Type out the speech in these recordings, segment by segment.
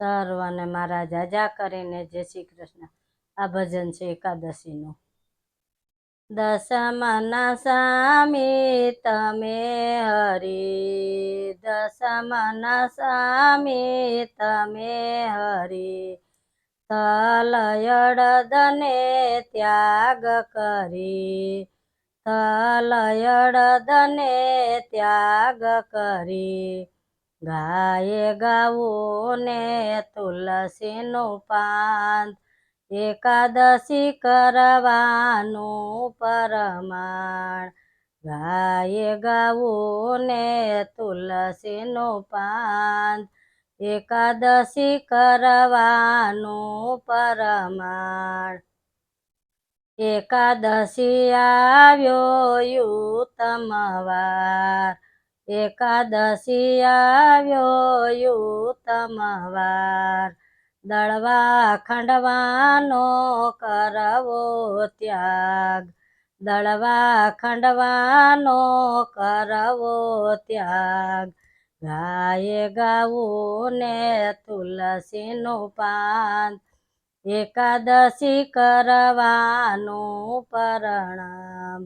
સર્વને મારા જાજા કરીને જય શ્રી કૃષ્ણ। આ ભજન છે એકાદશીનું। દશમના સ્વામી તમે હરી, દશમના સ્વામી તમે હરી, તલયડદને ત્યાગ કરી, તલયડદને ત્યાગ કરી, ગાયે ગાવું ને તુલસીનું પાન, એકાદશી કરવાનું પરમાણ, ગાયે ગાવું ને તુલસીનું પાન, એકાદશી કરવાનું પરમાણ। એકાદશી આવ્યો યુતમ વાર, એકાદશી આવ્યો યુતમ વાર, દળવા ખંડવાનો કરવો ત્યાગ, દળવા ખંડવાનો કરવો ત્યાગ, ગાયે ગાવું ને તુલસીનું પાન, એકાદશી કરવાનું પરણામ,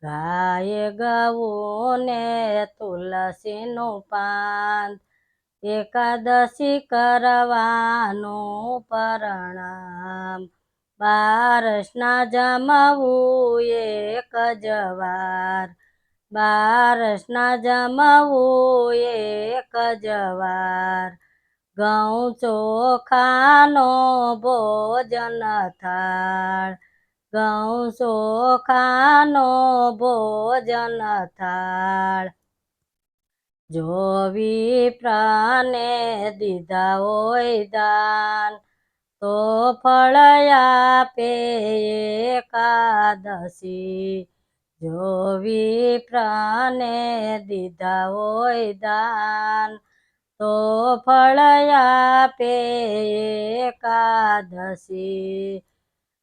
ગાયે ગાવું ને તુલસીનું પાન, એકાદશી કરવાનું પરણામ। બારસના જમવું એક જ વાર, બારસના જમવું એક જ વાર, ઘઉં ચોખાનો ભોજન થાળ, ઘઉં ચોખાનો ભોજન થાળ, જો વિપ્રને દીધા હોય દાન, તો ફળ આપે એકાદશી, જો વિપ્રને દીધા હોય દાન, તો ફળ આપે એકાદશી।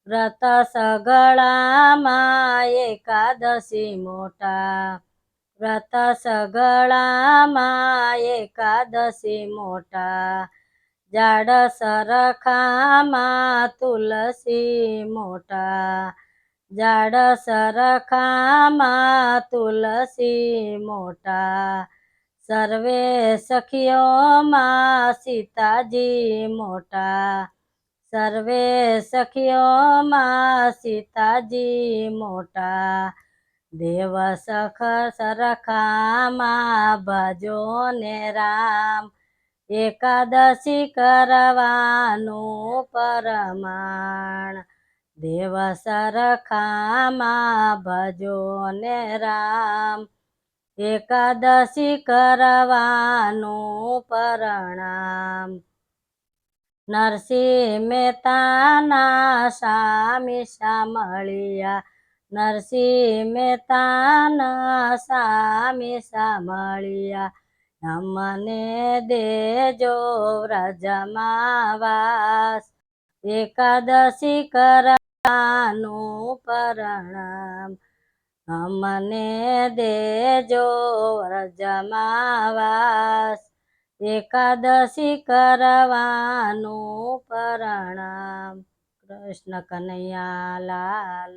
વ્રત સગળામાં એકાદશી મોટા, વ્રત સગળામાં એકાદશી મોટા, જાડ સરખામાં તુલસી મોટા, જાડ સરખામાં તુલસી મોટા, સર્વે સખીઓમાં સીતાજી મોટા, સર્વે સખીઓમાં સીતાજી મોટા, દેવ સખ સરખામાં ભજો ને રામ, એકાદશી કરવાનું પરમાણ, દેવ સરખામાં ભજો ને રામ, એકાદશી કરવાનું પરણામ। નરસિંહ મહેતાના સ્વામી સાંભળ્યા, નરસિંહ મહેતાના સ્વામી સાંભળ્યા, અમને દેજો વ્રજમાં વાસ, એકાદશી કરવાનું પરણામ, અમને દેજો વ્રજમાં વાસ, એકાદશી કરવાનું પરણામ। કૃષ્ણ કનૈયા લાલ